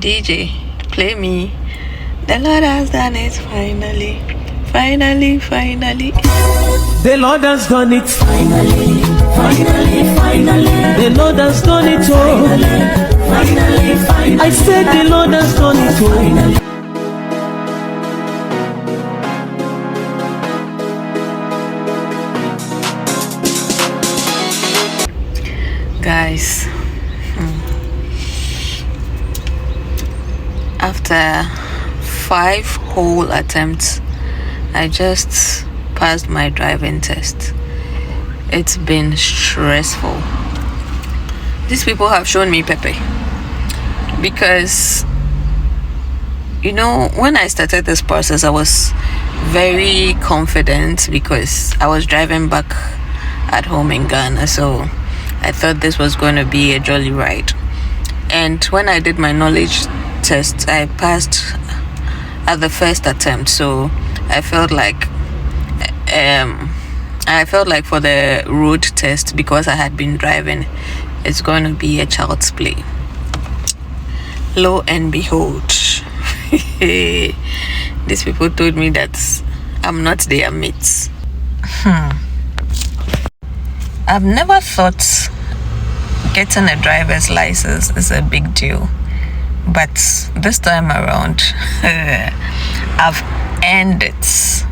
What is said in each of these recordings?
DJ, play me. The Lord has done it finally. Finally, finally. The Lord has done it. Finally, finally, finally. The Lord has done it. Oh. Finally, finally. I said the Lord has done it. Oh. Finally. Guys, after 5 whole attempts, I just passed my driving test. It's been stressful. These people have shown me Pepe, because when I started this process, I was very confident because I was driving back at home in Ghana, so I thought this was going to be a jolly ride. And when I did my knowledge test, I passed at the first attempt, so I felt like for the road test, because I had been driving, it's going to be a child's play. Lo and behold, these people told me that I'm not their mates. I've never thought getting a driver's license is a big deal, but this time around, I've earned it.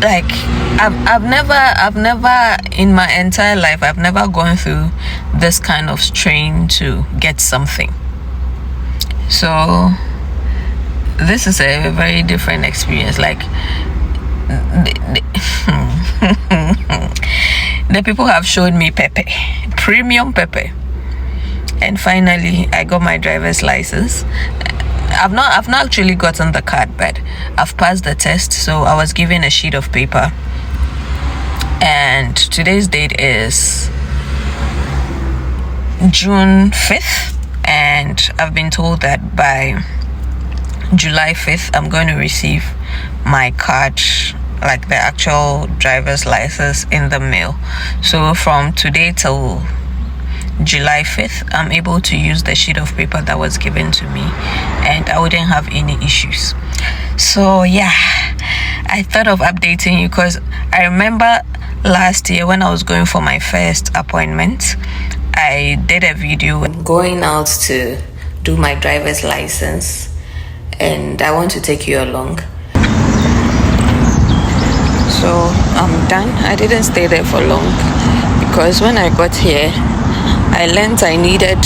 Like I've never in my entire life, I've never gone through this kind of strain to get something. So this is a very different experience. Like the people have shown me Pepe, premium Pepe, and finally I got my driver's license. I've not actually gotten the card, but I've passed the test. So I was given a sheet of paper, and today's date is June 5th, and I've been told that by July 5th I'm going to receive my card, like the actual driver's license, in the mail. So from today till July 5th, I'm able to use the sheet of paper that was given to me, and I wouldn't have any issues. So yeah, I thought of updating you because I remember last year when I was going for my first appointment, I did a video going out to do my driver's license, and I want to take you along. So I'm done. I didn't stay there for long because when I got here, I learned I needed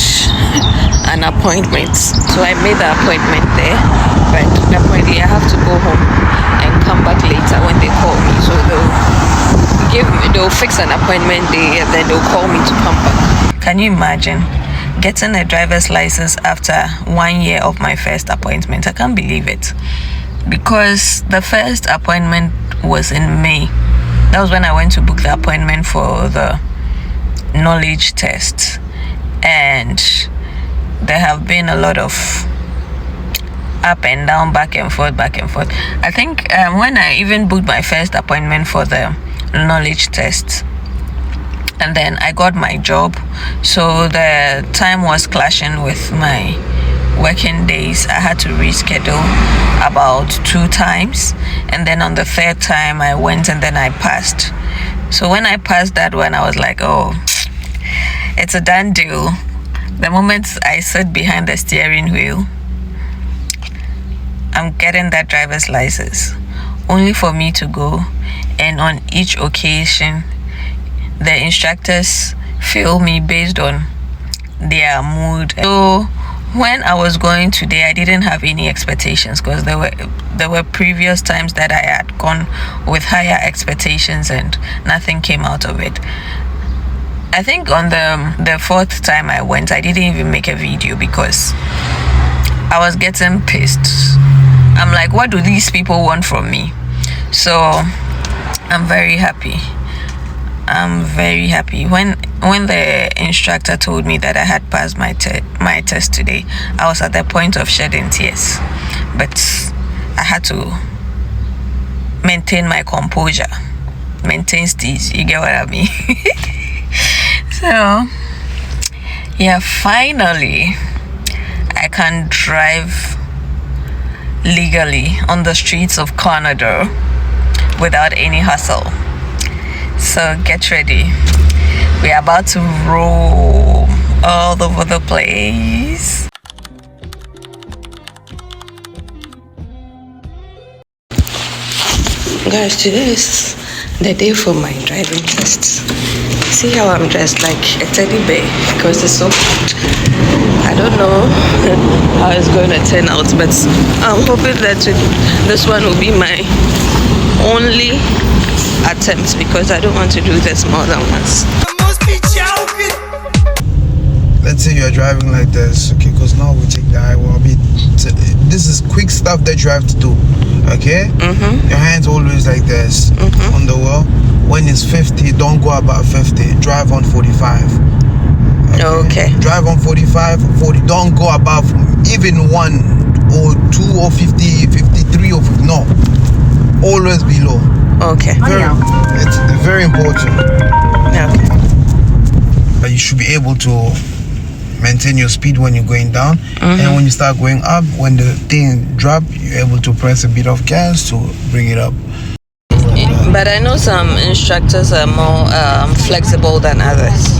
an appointment. So I made the appointment there, but apparently I have to go home and come back later when they call me. So they'll fix an appointment day, and then they'll call me to come back. Can you imagine getting a driver's license after 1 year of my first appointment? I can't believe it, because the first appointment was in May. That was when I went to book the appointment for the knowledge test, and there have been a lot of up and down, back and forth. I think when I even booked my first appointment for the knowledge test, and then I got my job, so the time was clashing with my working days. I had to reschedule about 2 times, and then on the 3rd time I went and then I passed. So when I passed that one, I was like, oh, it's a done deal. The moment I sit behind the steering wheel, I'm getting that driver's license, only for me to go, and on each occasion the instructors feel me based on their mood. So when I was going today, I didn't have any expectations, because there were previous times that I had gone with higher expectations and nothing came out of it. I think on the 4th time I went, I didn't even make a video because I was getting pissed. I'm like, what do these people want from me? So I'm very happy. When the instructor told me that I had passed my test today, I was at the point of shedding tears, but I had to maintain my composure, maintain steez, you get what I mean? So Yeah, finally I can drive legally on the streets of Canada without any hassle. So get ready. We're about to roll all over the place. Guys, today is the day for my driving test. See how I'm dressed like a teddy bear because it's so hot. I don't know how it's going to turn out, but I'm hoping that this one will be my only attempt because I don't want to do this more than once. Let's say you're driving like this, okay, because now we take the highway. This is quick stuff that you have to do, okay? Your hands always like this on the wheel. When it's 50, don't go above 50. Drive on 45. Okay. Drive on 45, 40. Don't go above even 1 or 2 or 50, 53 or 50. No. Always below. Okay. It's very important. Okay. But you should be able to maintain your speed when you're going down, and when you start going up, when the thing drop, you're able to press a bit of gas to bring it up. But I know some instructors are more flexible than others.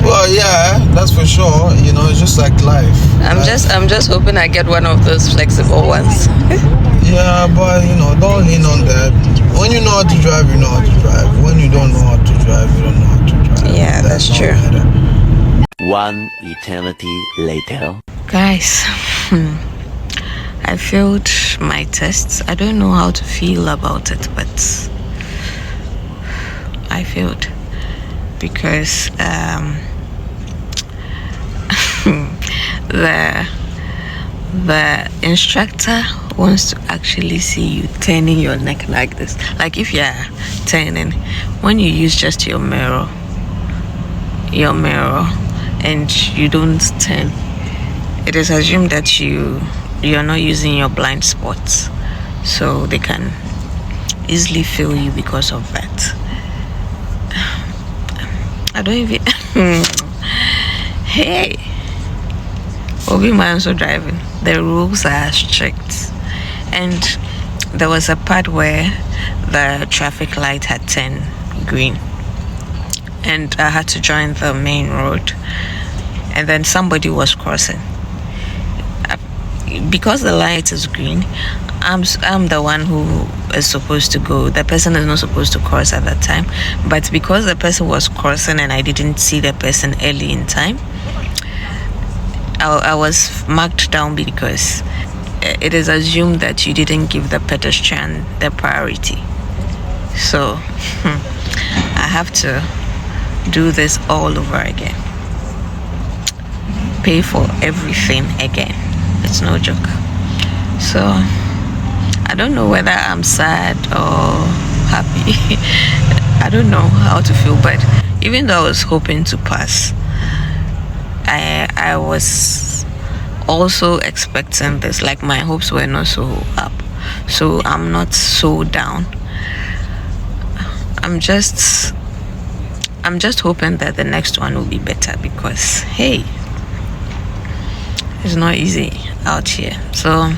Well, yeah, that's for sure. You know, it's just like life. I'm just hoping I get one of those flexible ones. Yeah, but you know, don't lean on that. When you know how to drive, you know how to drive. When you don't know how to drive, you don't know how to drive. Yeah, that's true. Matter. One eternity later. Guys, I failed my tests. I don't know how to feel about it, but I failed because the instructor wants to actually see you turning your neck like this. Like if you're turning, when you use just your mirror and you don't turn, it is assumed that you're not using your blind spots, so they can easily fail you because of that. I don't even hey, Obi Manso driving, the rules are strict, and there was a part where the traffic light had turned green and I had to join the main road, and then somebody was crossing. Because the light is green, I'm the one who is supposed to go. The person is not supposed to cross at that time, but because the person was crossing and I didn't see the person early in time, I was marked down because it is assumed that you didn't give the pedestrian the priority. So I have to do this all over again, pay for everything again. It's no joke. So I don't know whether I'm sad or happy. I don't know how to feel, but even though I was hoping to pass, I was also expecting this. Like my hopes were not so up, so I'm not so down. I'm just hoping that the next one will be better because hey, it's not easy out here. So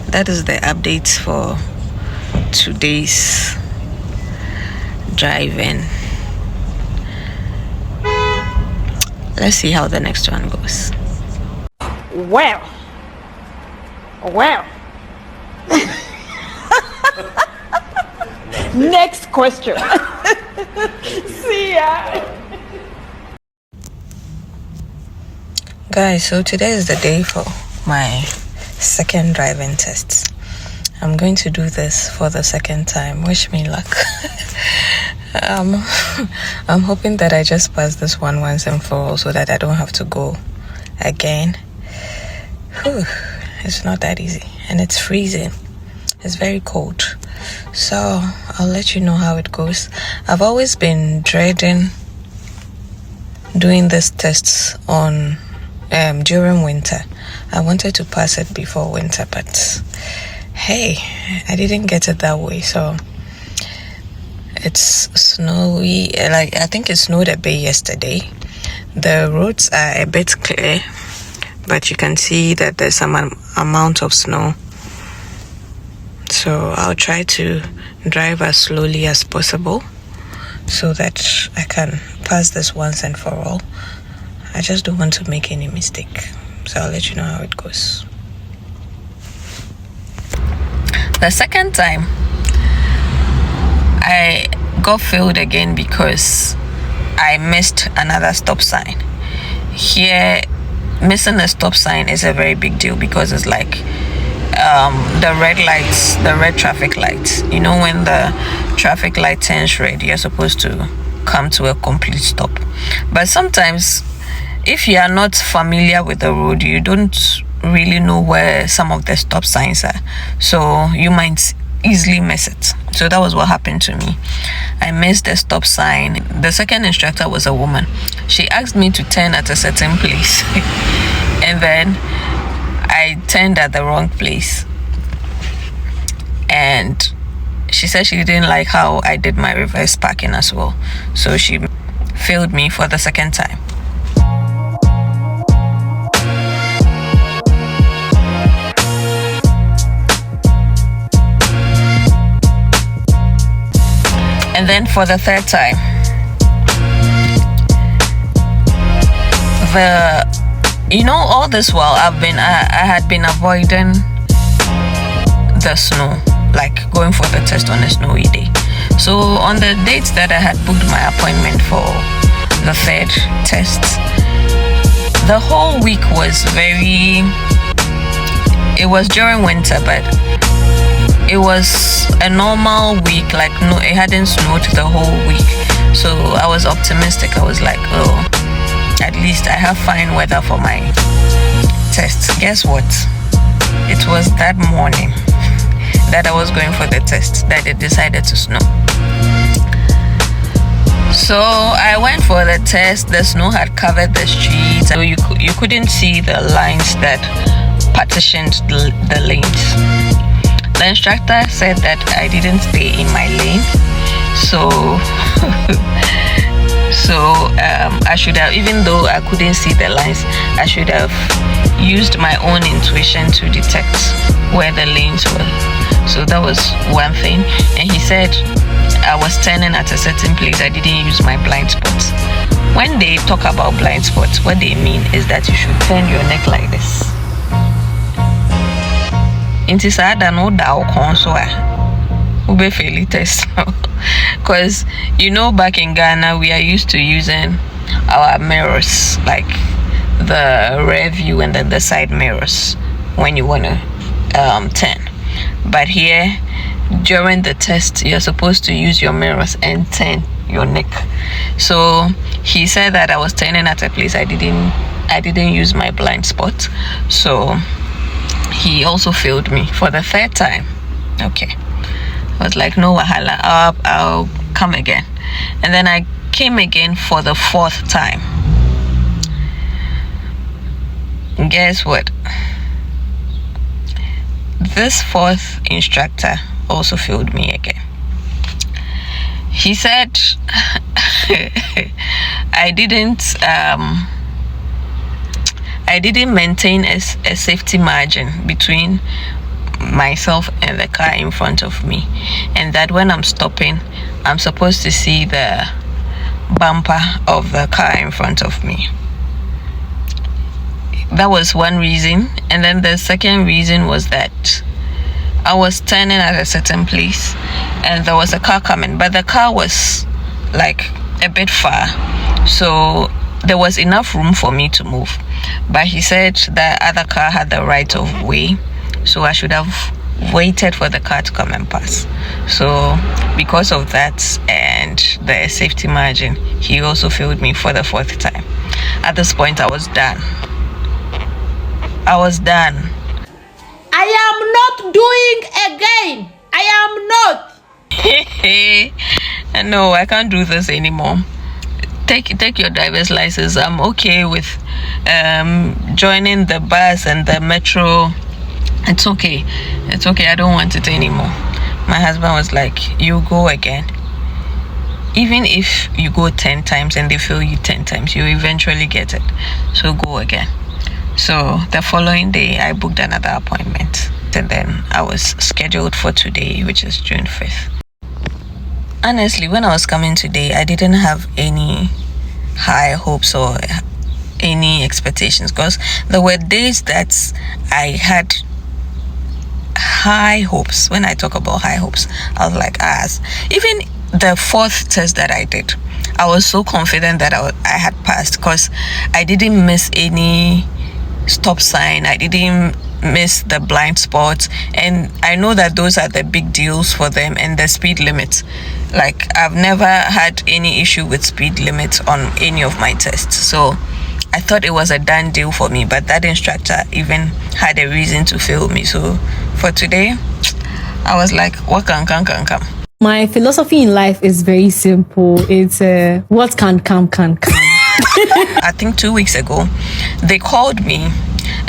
that is the update for today's driving. Let's see how the next one goes. Well. Next question. See ya. Guys, so today is the day for my second driving test. I'm going to do this for the second time. Wish me luck. I'm hoping that I just pass this one once and for all so that I don't have to go again. Whew, it's not that easy and it's freezing. It's very cold. So I'll let you know how it goes. I've always been dreading doing these tests on during winter. I wanted to pass it before winter, but hey, I didn't get it that way. So it's snowy. Like I think it snowed a bit yesterday. The roads are a bit clear, but you can see that there's some amount of snow. So I'll try to drive as slowly as possible so that I can pass this once and for all. I just don't want to make any mistake. So I'll let you know how it goes. The second time, I got failed again because I missed another stop sign. Here, missing a stop sign is a very big deal because it's like the red traffic lights. You know, when the traffic light turns red, you're supposed to come to a complete stop. But sometimes, if you are not familiar with the road, you don't really know where some of the stop signs are. So you might easily miss it. So that was what happened to me. I missed the stop sign. The second instructor was a woman. She asked me to turn at a certain place. And then I turned at the wrong place. And she said she didn't like how I did my reverse parking as well. So she failed me for the second time. And then for the third time, all this while I had been avoiding the snow, like going for the test on a snowy day. So on the date that I had booked my appointment for the third test, the whole week was it was during winter, but it was a normal week, like no, it hadn't snowed the whole week. So I was optimistic. I was like, oh, at least I have fine weather for my test. Guess what? It was that morning that I was going for the test that it decided to snow. So I went for the test. The snow had covered the streets, so you couldn't see the lines that partitioned the lanes. The instructor said that I didn't stay in my lane, so I should have, even though I couldn't see the lines, I should have used my own intuition to detect where the lanes were. So that was one thing. And he said I was turning at a certain place. I didn't use my blind spots. When they talk about blind spots, what they mean is that you should turn your neck like this. Inti sada no da so ube fairly test, because back in Ghana we are used to using our mirrors, like the rear view and then the side mirrors when you want to turn. But here during the test you're supposed to use your mirrors and turn your neck. So he said that I was turning at a place I didn't use my blind spot, so he also failed me for the third time. Okay, I was like, no wahala, I'll come again. And then I came again for the fourth time. Guess what? This fourth instructor also failed me again. He said I didn't maintain a safety margin between myself and the car in front of me, and that when I'm stopping, I'm supposed to see the bumper of the car in front of me. That was one reason. And then the second reason was that I was turning at a certain place and there was a car coming, but the car was like a bit far, so there was enough room for me to move. But he said the other car had the right of way, so I should have waited for the car to come and pass. So because of that and the safety margin, he also failed me for the fourth time. At this point I was done. I am not doing again. I am not. No, I can't do this anymore. Take your driver's license. I'm okay with joining the bus and the metro. It's okay. I don't want it anymore. My husband was like, you go again. even if you go 10 times and they fail you 10 times, you eventually get it. So go again. So the following day, I booked another appointment. And then I was scheduled for today, which is June 5th. Honestly, when I was coming today, I didn't have any high hopes or any expectations, because there were days that I had high hopes. When I talk about high hopes, I was like, even the 4th test that I did, I was so confident that I had passed, because I didn't miss any stop sign, I didn't miss the blind spots, and I know that those are the big deals for them, and the speed limits. Like, I've never had any issue with speed limits on any of my tests, so I thought it was a done deal for me. But that instructor even had a reason to fail me. So for today, I was like, what can come. My philosophy in life is very simple. It's what can come. I think 2 weeks ago, they called me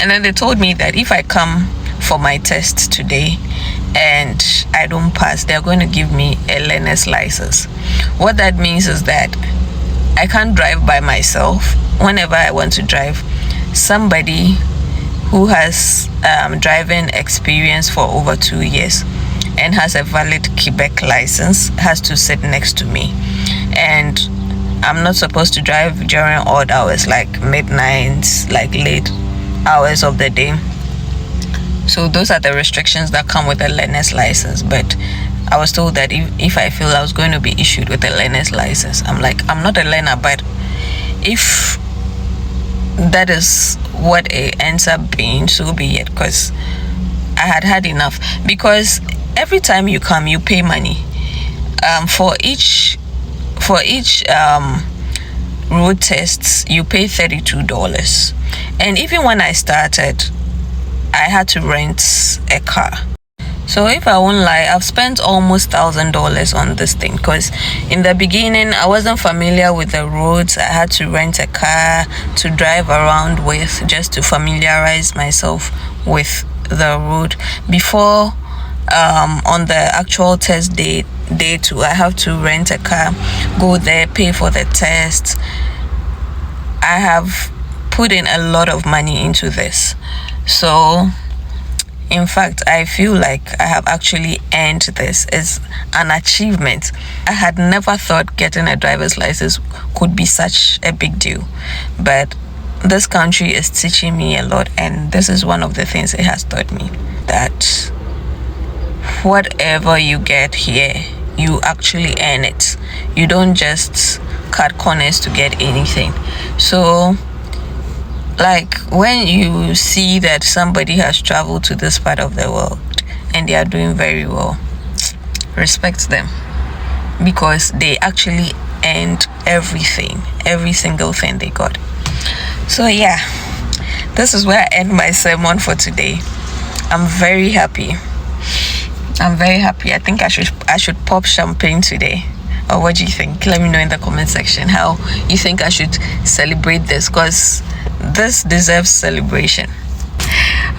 and then they told me that if I come for my test today and I don't pass, they're going to give me a learner's license. What that means is that I can't drive by myself. Whenever I want to drive, somebody who has driving experience for over 2 years and has a valid Quebec license has to sit next to me. And I'm not supposed to drive during odd hours, like midnights, like late hours of the day. So those are the restrictions that come with a learner's license. But I was told that if I feel I was going to be issued with a learner's license, I'm like, I'm not a learner, but if that is what it ends up being, so be it, because I had enough. Because every time you come, you pay money for each road tests. You pay $32, and even when I started, I had to rent a car. So if I won't lie, I've spent almost $1,000 on this thing, because in the beginning I wasn't familiar with the roads. I had to rent a car to drive around with, just to familiarize myself with the road. Before on the actual test day 2, I have to rent a car, go there, pay for the test. I have put in a lot of money into this. So in fact, I feel like I have actually earned this. It's an achievement. I had never thought getting a driver's license could be such a big deal, but this country is teaching me a lot, and this is one of the things it has taught me, that whatever you get here, you actually earn it. You don't just cut corners to get anything. So like, when you see that somebody has traveled to this part of the world and they are doing very well, respect them, because they actually earned everything, every single thing they got. So yeah, this is where I end my sermon for today. I'm very happy. I think I should pop champagne today. Or what do you think? Let me know in the comment section how you think I should celebrate this, because this deserves celebration.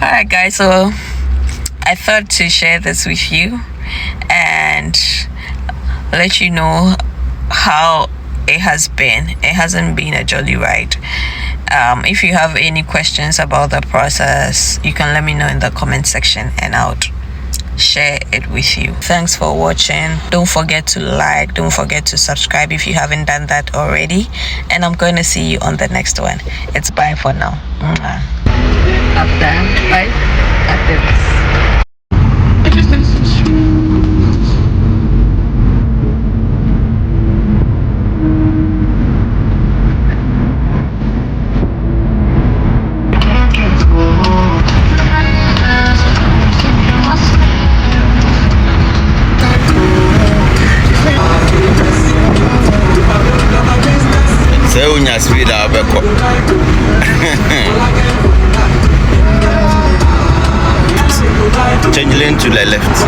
Alright guys, so I thought to share this with you and let you know how it has been. It hasn't been a jolly ride. If you have any questions about the process, you can let me know in the comment section and I'll share it with you. Thanks for watching. Don't forget to like, don't forget to subscribe if you haven't done that already, and I'm going to see you on the next one. It's bye for now. After 5 attempts. Speed up, change lane to the left.